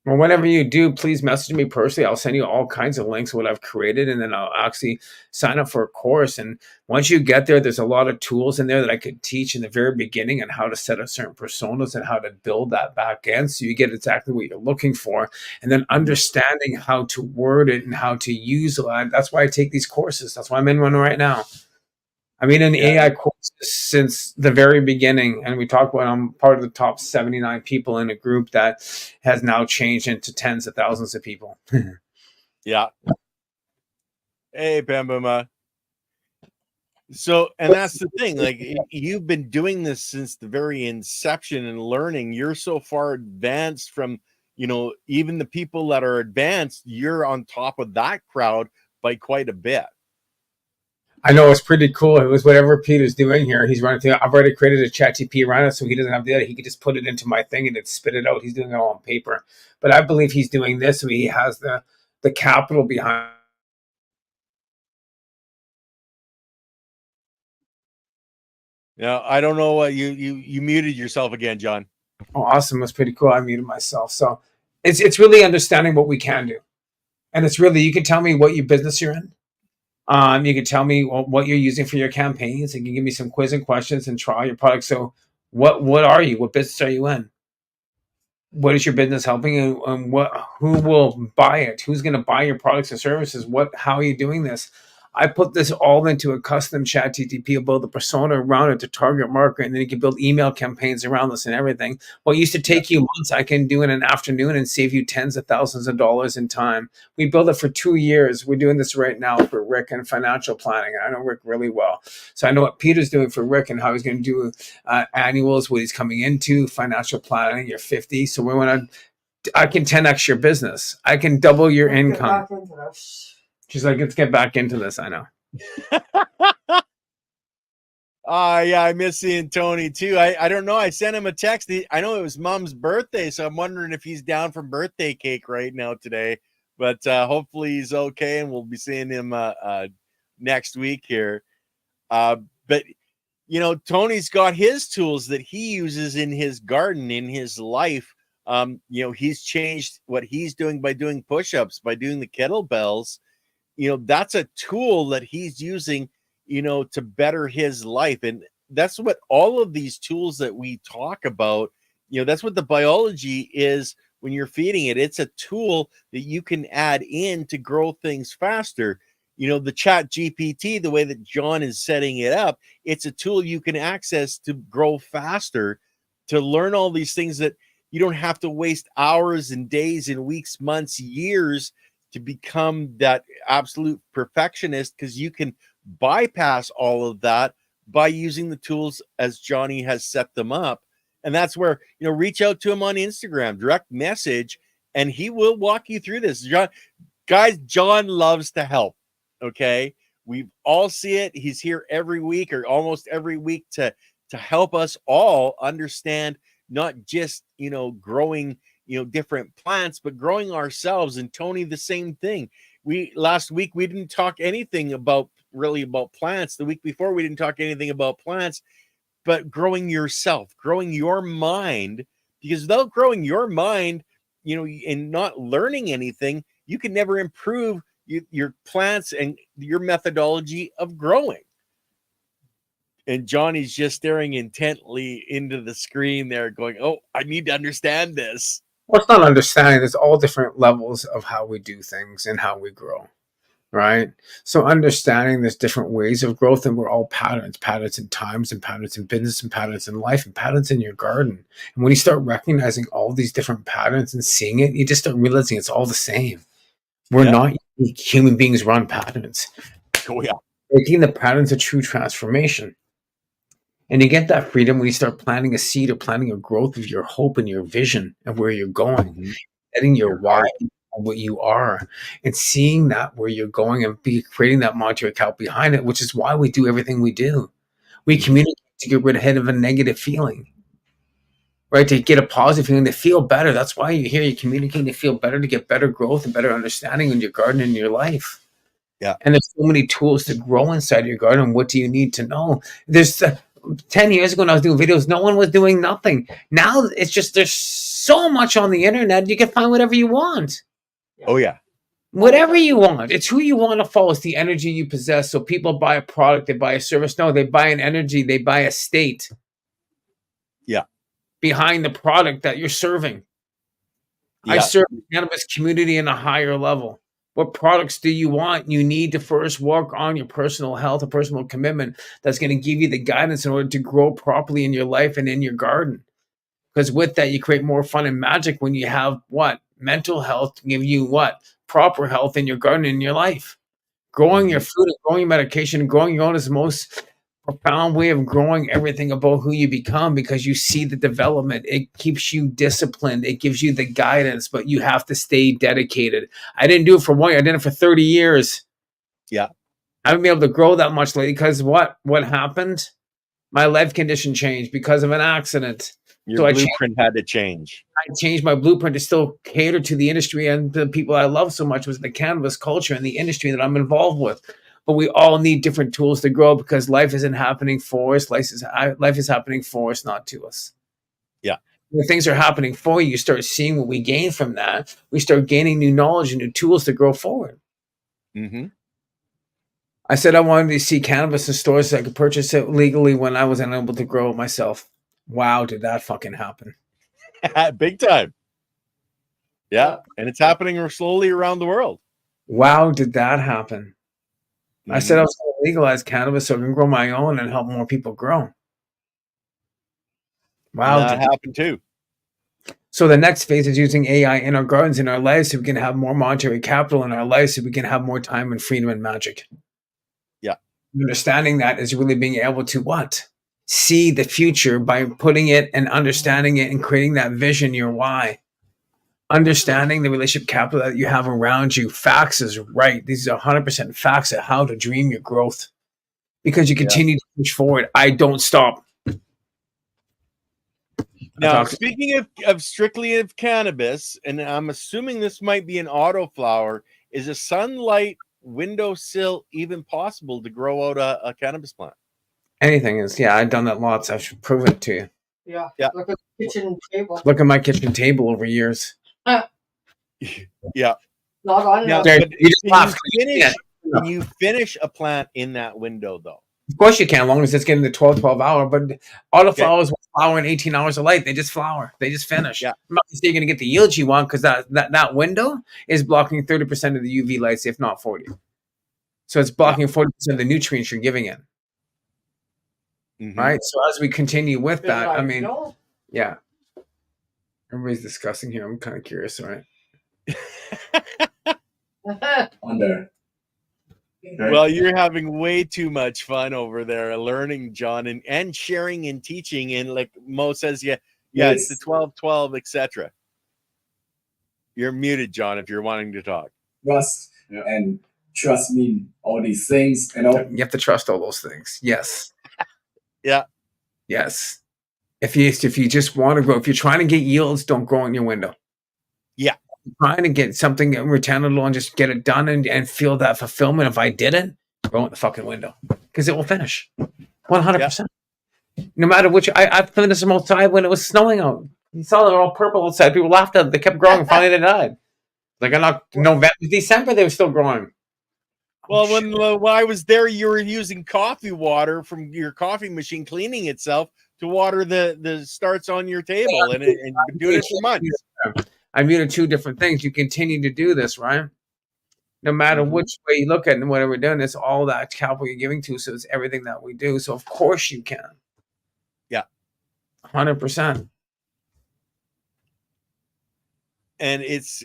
Well, whenever you do, please message me personally. I'll send you all kinds of links of what I've created, and then I'll actually sign up for a course. And once you get there, there's a lot of tools in there that I could teach in the very beginning on how to set up certain personas and how to build that back end so you get exactly what you're looking for. And then understanding how to word it and how to use it. That's why I take these courses. That's why I'm in one right now. I've been in AI courses since the very beginning, and we talk about I'm part of the top 79 people in a group that has now changed into tens of thousands of people. Yeah. Hey, Bambuma. So, and that's the thing, you've been doing this since the very inception and learning. You're so far advanced from, even the people that are advanced, you're on top of that crowd by quite a bit. I know it's pretty cool. It was whatever Peter's doing here. He's running through. I've already created a ChatGPT around it, so he doesn't have to do that. He could just put it into my thing and it spit it out. He's doing it all on paper. But I believe he's doing this so he has the capital behind. Yeah, I don't know what you muted yourself again, John. Oh, awesome. That's pretty cool. I muted myself. So it's really understanding what we can do. And it's really, you can tell me what your business you're in. You can tell me what you're using for your campaigns, and you can give me some quiz and questions and try your product. So what are you? What business are you in? What is your business helping, and who will buy it? Who's going to buy your products and services? How are you doing this? I put this all into a custom chat GTP, build a persona around it to target market, and then you can build email campaigns around this and everything. What used to take you months, I can do in an afternoon and save you tens of thousands of dollars in time. We built it for 2 years. We're doing this right now for Rick and financial planning. I know Rick really well. So I know what Peter's doing for Rick and how he's going to do annuals, what he's coming into, financial planning, you're 50. So I can 10x your business. I can double your income. She's like, let's get back into this. I know. Yeah, I miss seeing Tony too. I don't know. I sent him a text. I know it was Mom's birthday, so I'm wondering if he's down for birthday cake right now today. But hopefully he's okay, and we'll be seeing him next week here. But Tony's got his tools that he uses in his garden, in his life. He's changed what he's doing by doing push-ups, by doing the kettlebells. That's a tool that he's using, to better his life. And that's what all of these tools that we talk about, that's what the biology is when you're feeding it. It's a tool that you can add in to grow things faster. The Chat GPT, the way that John is setting it up, it's a tool you can access to grow faster, to learn all these things that you don't have to waste hours and days and weeks, months, years to become that absolute perfectionist, because you can bypass all of that by using the tools as Johnny has set them up. And that's where, reach out to him on Instagram, direct message, and he will walk you through this. John loves to help. Okay. We all see it. He's here every week or almost every week to help us all understand not just, growing, different plants, but growing ourselves. And Tony, the same thing. Last week, we didn't talk anything about plants. The week before, we didn't talk anything about plants, but growing yourself, growing your mind, because without growing your mind, and not learning anything, you can never improve your plants and your methodology of growing. And Johnny's just staring intently into the screen there going, oh, I need to understand this. Well, it's not understanding. There's all different levels of how we do things and how we grow, right? So understanding there's different ways of growth, and we're all patterns in times, and patterns in business, and patterns in life, and patterns in your garden. And when you start recognizing all these different patterns and seeing it, you just start realizing it's all the same. We're not unique. Human beings run patterns. Oh, yeah. Making the patterns a true transformation. And you get that freedom when you start planting a seed or planting a growth of your hope and your vision of where you're going, setting your why, what you are, and seeing that where you're going and creating that mantra account behind it, which is why we do everything we do. We communicate to get rid of a negative feeling, right? To get a positive feeling, to feel better. That's why you're here. You're communicating to feel better, to get better growth and better understanding in your garden and your life. Yeah. And there's so many tools to grow inside your garden. What do you need to know? There's 10 years ago when I was doing videos, no one was doing nothing. Now it's just, there's so much on the internet. You can find whatever you want. Oh, yeah. Whatever you want. It's who you want to follow. It's the energy you possess. So people buy a product, they buy a service. No, they buy an energy, they buy a state. Yeah. Behind the product that you're serving. Yeah. I serve the cannabis community in a higher level. What products do you want? You need to first work on your personal health, a personal commitment that's going to give you the guidance in order to grow properly in your life and in your garden. Because with that, you create more fun and magic when you have what? Mental health to give you what? Proper health in your garden and in your life. Growing your food and growing your medication and growing your own is the most profound way of growing everything about who you become, because you see the development. It keeps you disciplined. It gives you the guidance, but you have to stay dedicated. I didn't do it for 1 year. I did it for 30 years. Yeah. I haven't been able to grow that much lately because what happened? My life condition changed because of an accident. Your blueprint had to change. I changed my blueprint to still cater to the industry and the people I love so much, was the cannabis culture and the industry that I'm involved with. But we all need different tools to grow, because life isn't happening for us. Life is happening for us, not to us. Yeah. When things are happening for you, you start seeing what we gain from that. We start gaining new knowledge and new tools to grow forward. I said I wanted to see cannabis in stores so I could purchase it legally when I was unable to grow it myself. Wow, did that fucking happen. Big time. Yeah. And it's happening slowly around the world. Wow, did that happen. I said I was going to legalize cannabis so I can grow my own and help more people grow. Wow. That happened too. So the next phase is using AI in our gardens, in our lives, so we can have more monetary capital in our lives, so we can have more time and freedom and magic. Yeah. Understanding that is really being able to what? See the future by putting it and understanding it and creating that vision, your why. Understanding the relationship capital that you have around you. Facts is right. These are 100% facts of how to dream your growth. because you continue to push forward. I don't stop. Now, speaking of strictly of cannabis, and I'm assuming this might be an autoflower, is a sunlight windowsill even possible to grow out a cannabis plant? Anything is. Yeah, I've done that lots. I should prove it to you. Yeah. Yeah. Look at the kitchen table. Look at my kitchen table over years. Yeah. Not on Now, There, that. but you just laugh. can you finish a plant in that window though? Of course you can, as long as it's getting the 12 hour. But autoflowers will flower in 18 hours of light. They just flower. They just finish. Yeah. I'm not saying you're going to get the yield you want because that window is blocking 30% of the UV lights, if not 40. So it's blocking 40% of the nutrients you're giving it. Mm-hmm. Right? So as we continue with that, I mean, No. yeah. Everybody's discussing here. I'm kind of curious, all right? On there. Okay. Well, you're having way too much fun over there learning, John, and sharing and teaching. And like Mo says, it's the 12-12, etc. You're muted, John, if you're wanting to talk. Trust and trust me, all these things, you know. You have to trust all those things. Yes. Yeah. Yes. If you just want to grow, if you're trying to get yields, don't grow in your window. Yeah. Trying to get something returnable and just get it done and feel that fulfillment. If I didn't, go in the fucking window because it will finish 100%. No matter which, I finished them outside when it was snowing out. You saw they're all purple outside. People laughed at them. They kept growing. Finally, they died. Like November, December, they were still growing. Well, when I was there, you were using coffee water from your coffee machine cleaning itself to water the starts on your table, and doing it for months. I muted two different things. You continue to do this, right? No matter which way you look at it and whatever we're doing, it's all that capital you're giving to. So it's everything that we do. So of course you can. Yeah. 100%. And it's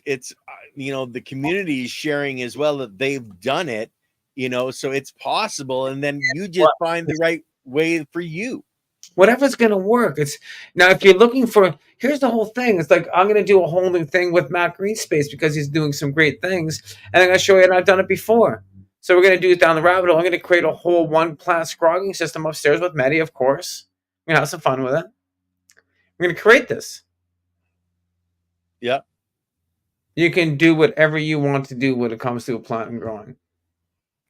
the community is sharing as well that they've done it, so it's possible. And then you just find the right way for you. Whatever's going to work. It's now, if you're looking for, here's the whole thing. It's like, I'm going to do a whole new thing with Matt Greenspace because he's doing some great things. And I'm going to show you, and I've done it before. So we're going to do it down the rabbit hole. I'm going to create a whole one plant scrogging system upstairs with Medi, of course. We're going to have some fun with it. We're going to create this. Yeah. You can do whatever you want to do when it comes to a plant and growing. Yeah.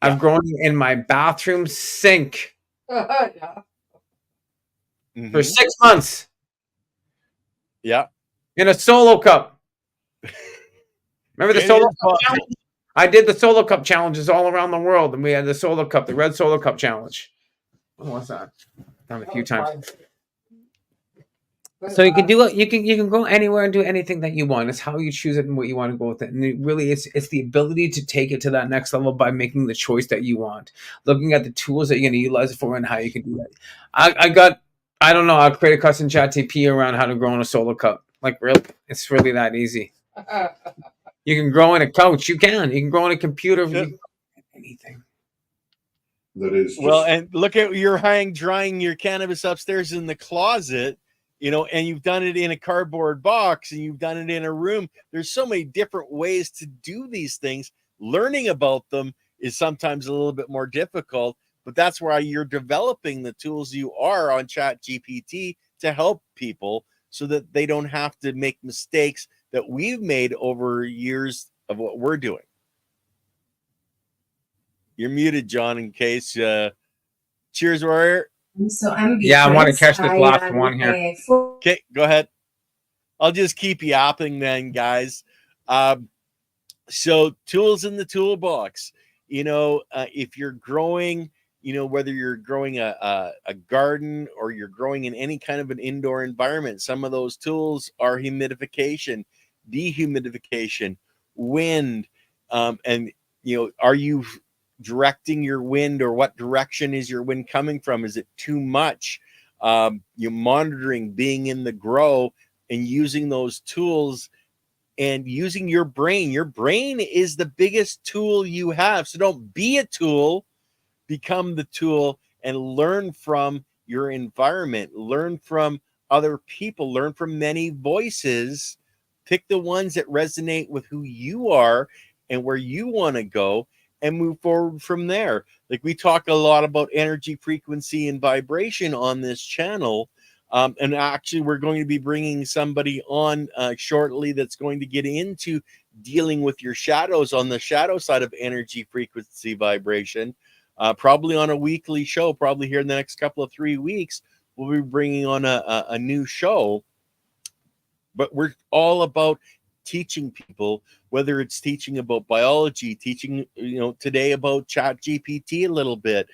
I've grown in my bathroom sink. Yeah. For 6 months. Yeah. In a solo cup. Remember the solo cup challenge? I did the solo cup challenges all around the world, and we had the solo cup, the red solo cup challenge. What was that? Done a few times. So you can do it. You can go anywhere and do anything that you want. It's how you choose it and what you want to go with it. And it's the ability to take it to that next level by making the choice that you want, looking at the tools that you're going to utilize it for and how you can do that. I don't know. I'll create a custom chat TP around how to grow in a solo cup. Like, really, it's really that easy. You can grow in a couch. You can grow in a computer. Anything. That is well, and look at you're drying your cannabis upstairs in the closet, and you've done it in a cardboard box, and you've done it in a room. There's so many different ways to do these things. Learning about them is sometimes a little bit more difficult. But that's why you're developing the tools you are on ChatGPT to help people so that they don't have to make mistakes that we've made over years of what we're doing. You're muted, John, in case. Cheers, Warrior. So I'm I want to catch this last one here. Okay, go ahead. I'll just keep yapping then, guys. So tools in the toolbox. If you're growing, whether you're growing a garden or you're growing in any kind of an indoor environment, some of those tools are humidification, dehumidification, wind, and are you directing your wind, or what direction is your wind coming from? Is it too much? You're monitoring, being in the grow and using those tools and using your brain. Your brain is the biggest tool you have. So don't be a tool. Become the tool and learn from your environment, learn from other people, learn from many voices, pick the ones that resonate with who you are and where you want to go, and move forward from there. Like we talk a lot about energy, frequency, and vibration on this channel. And actually, we're going to be bringing somebody on shortly that's going to get into dealing with your shadows on the shadow side of energy, frequency, vibration. Probably on a weekly show, probably here in the next couple of 3 weeks, we'll be bringing on a new show. But we're all about teaching people, whether it's teaching about biology, teaching, today about Chat GPT a little bit,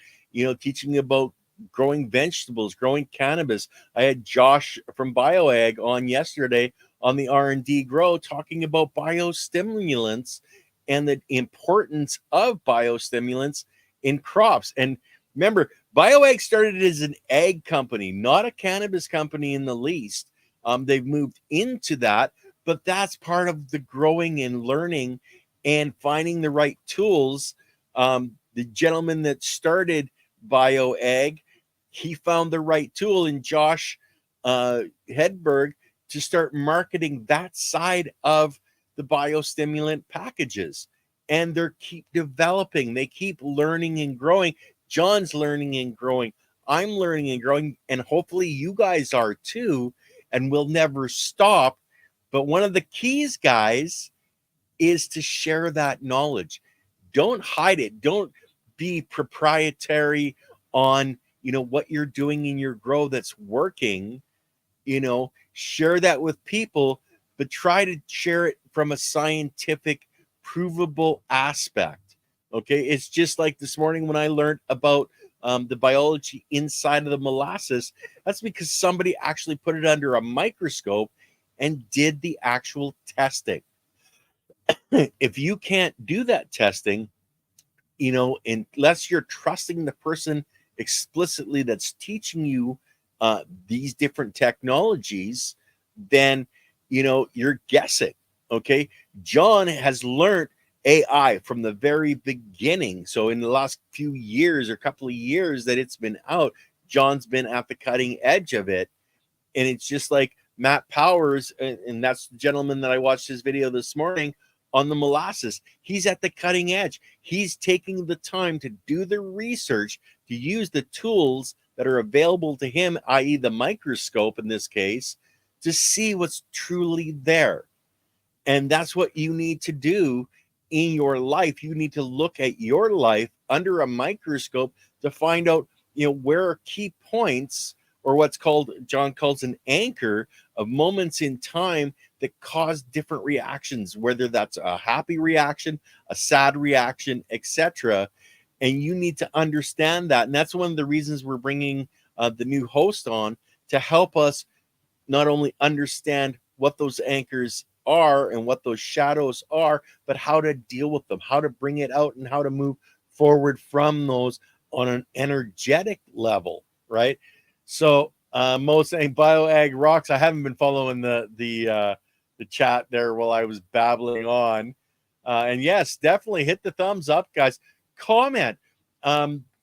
teaching about growing vegetables, growing cannabis. I had Josh from BioAg on yesterday on the R&D Grow talking about biostimulants and the importance of biostimulants in crops. And remember, BioAg started as an ag company, not a cannabis company in the least. They've moved into that, but that's part of the growing and learning and finding the right tools. The gentleman that started BioAg, he found the right tool in Josh Hedberg to start marketing that side of the biostimulant packages. And they keep developing. They keep learning and growing. John's learning and growing. I'm learning and growing. And hopefully you guys are too. And we'll never stop. But one of the keys, guys, is to share that knowledge. Don't hide it. Don't be proprietary on, what you're doing in your grow that's working. Share that with people, but try to share it from a scientific, provable aspect. Okay. It's just like this morning when I learned about the biology inside of the molasses. That's because somebody actually put it under a microscope and did the actual testing. If you can't do that testing, unless you're trusting the person explicitly that's teaching you these different technologies, then you're guessing. Okay. John has learned AI from the very beginning. So in the last few years or couple of years that it's been out, John's been at the cutting edge of it. And it's just like Matt Powers, and that's the gentleman that I watched his video this morning on the molasses. He's at the cutting edge. He's taking the time to do the research, to use the tools that are available to him, i.e. the microscope in this case, to see what's truly there. And that's what you need to do in your life. You need to look at your life under a microscope to find out, where are key points, or what's called, John calls an anchor of moments in time that cause different reactions, whether that's a happy reaction, a sad reaction, etc. And you need to understand that. And that's one of the reasons we're bringing the new host on, to help us not only understand what those anchors are and what those shadows are, but how to deal with them, how to bring it out, and how to move forward from those on an energetic level, right? So Mo saying BioAg rocks. I haven't been following the chat there while I was babbling on. And yes, definitely hit the thumbs up, guys. Comment.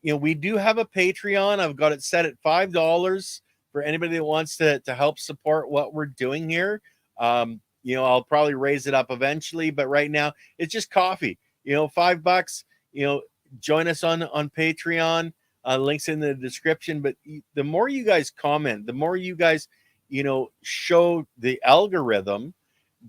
We do have a Patreon. I've got it set at $5 for anybody that wants to help support what we're doing here. I'll probably raise it up eventually, but right now it's just coffee. $5. Join us on Patreon. Links in the description. But the more you guys comment, the more you guys, show the algorithm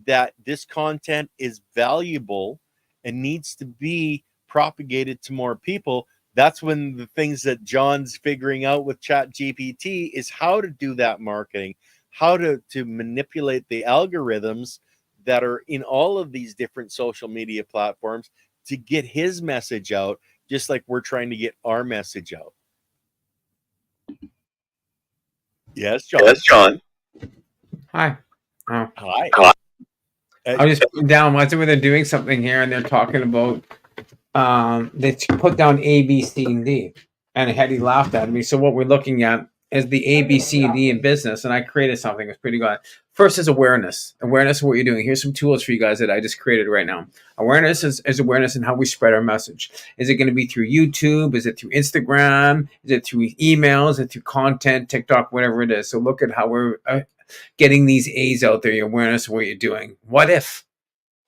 that this content is valuable and needs to be propagated to more people. That's when the things that John's figuring out with Chat GPT is how to do that marketing, how to manipulate the algorithms that are in all of these different social media platforms to get his message out, just like we're trying to get our message out. Yes, John. Yes, John. Hi. Oh. Hi. I just put down, I think they're doing something here and they're talking about, they put down A, B, C, and D. And Hetty laughed at me. So what we're looking at is the A, B, C, and D in business. And I created something that's pretty good. First is awareness. Awareness of what you're doing. Here's some tools for you guys that I just created right now. Awareness is awareness in how we spread our message. Is it going to be through YouTube? Is it through Instagram? Is it through emails? Is it through content, TikTok, whatever it is? So look at how we're getting these A's out there, your awareness of what you're doing. What if,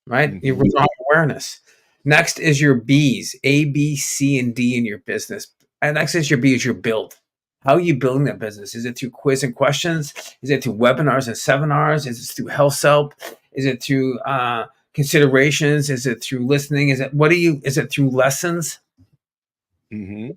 right? You're without awareness. Next is your B's, A, B, C, and D in your business. And next is your B is your build. How are you building that business? Is it through quiz and questions? Is it through webinars and seminars? Is it through health help? Is it through considerations? Is it through listening? Is it through lessons? Mm-hmm.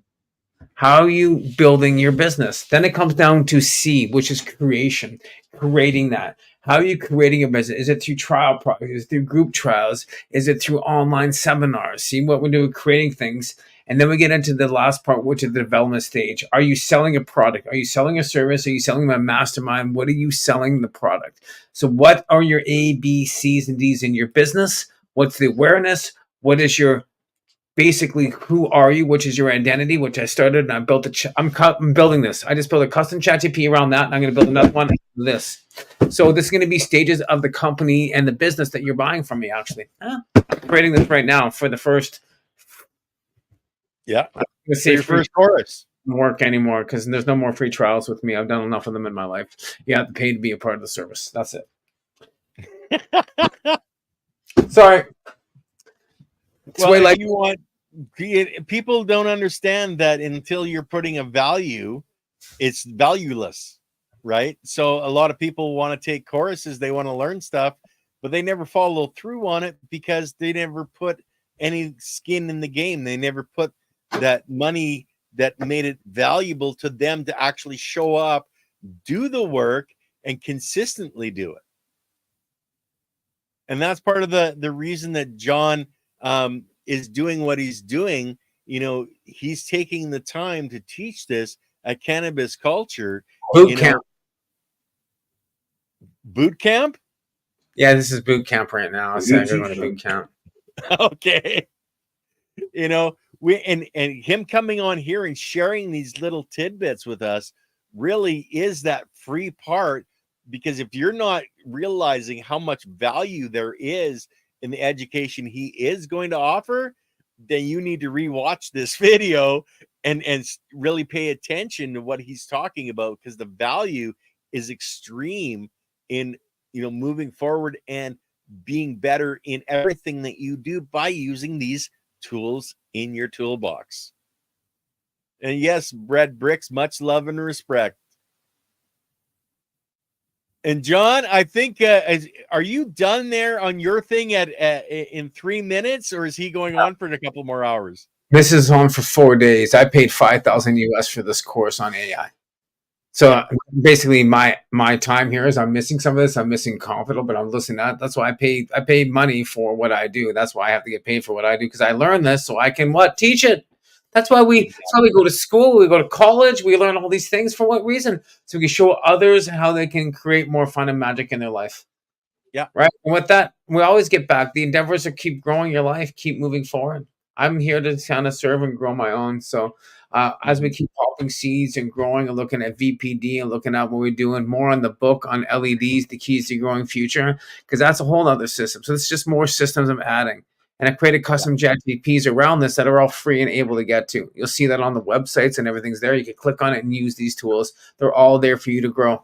How are you building your business? Then it comes down to C, which is creation, creating that. How are you creating a business? Is it through trial projects? Is it through group trials? Is it through online seminars? See what we're doing, creating things. And then we get into the last part, which is the development stage. Are you selling a product? Are you selling a service? Are you selling a mastermind? What are you selling the product? So what are your A, B, C's, and D's in your business? What's the awareness? What is your basically who are you, which is your identity, which I started and I built I'm building this. I just built a custom ChatGPT around that, and I'm going to build another one this. So this is going to be stages of the company and the business that you're buying from me. Actually, I'm creating this right now for the first. Yeah, let's say say your first chorus. Doesn't work anymore because there's no more free trials with me. I've done enough of them in my life. You have to pay to be a part of the service. That's it. Sorry. Well, you want people don't understand that until you're putting a value, it's valueless, right? So a lot of people want to take courses, they want to learn stuff, but they never follow through on it because they never put any skin in the game. They never put that money that made it valuable to them to actually show up, do the work, and consistently do it. And that's part of the reason that John is doing what he's doing. You know, he's taking the time to teach this at Cannabis Culture. Boot camp. Boot camp? Yeah, this is boot camp right now. I'm going to boot camp. Okay. You know, and him coming on here and sharing these little tidbits with us really is that free part, because if you're not realizing how much value there is in the education he is going to offer, then you need to rewatch this video and really pay attention to what he's talking about, because the value is extreme in, you know, moving forward and being better in everything that you do by using these tools in your toolbox. And yes, Red Bricks, much love and respect. And John, I think, are you done there on your thing in 3 minutes, or is he going on for a couple more hours? This is on for 4 days. I paid $5,000 US for this course on AI. So basically, my time here is I'm missing some of this. I'm missing Confident, but I'm listening to that. That's why I pay money for what I do. That's why I have to get paid for what I do, because I learned this so I can teach it. That's why we go to school, we go to college, we learn all these things. For what reason? So we can show others how they can create more fun and magic in their life. Yeah. Right. And with that, we always get back. The endeavors are keep growing your life, keep moving forward. I'm here to kind of serve and grow my own. So as we keep popping seeds and growing and looking at VPD and looking at what we're doing, more on the book on LEDs, the keys to growing future, because that's a whole other system. So it's just more systems I'm adding. And I created custom JTPs around this that are all free and able to get to. You'll see that on the websites and everything's there. You can click on it and use these tools. They're all there for you to grow.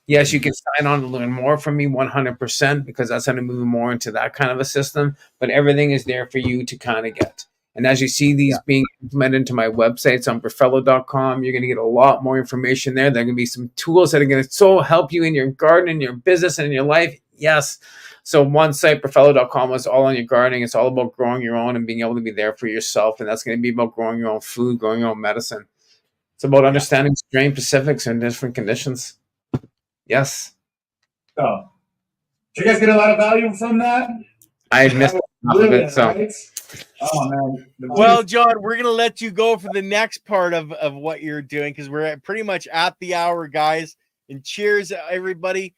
Yes, you can sign on to learn more from me 100%, because that's going to move more into that kind of a system. But everything is there for you to kind of get. And as you see these being implemented into my websites on Berfelo.com, you're going to get a lot more information there. There are going to be some tools that are going to help you in your garden, in your business, and in your life. Yes. So one site, Berfelo.com, is all on your gardening. It's all about growing your own and being able to be there for yourself. And that's going to be about growing your own food, growing your own medicine. It's about understanding strain specifics and different conditions. Yes. So, did you guys get a lot of value from that? I missed enough of it. So. Right? Oh, man. Well, John, we're going to let you go for the next part of what you're doing, because we're pretty much at the hour, guys. And cheers, everybody.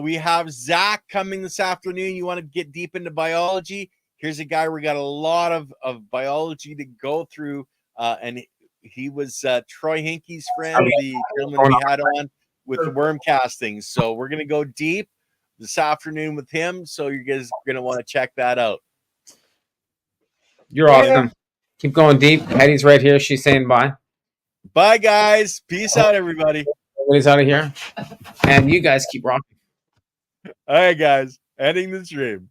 We have Zach coming this afternoon. You want to get deep into biology? Here's a guy we got a lot of biology to go through. And he was Troy Hinkey's friend, the gentleman we had on with the worm castings. So we're going to go deep this afternoon with him. So you guys are going to want to check that out. You're awesome. Keep going deep. Hetty's right here. She's saying bye. Bye, guys. Peace out, everybody. Everybody's out of here. And you guys keep rocking. All right, guys. Ending the stream.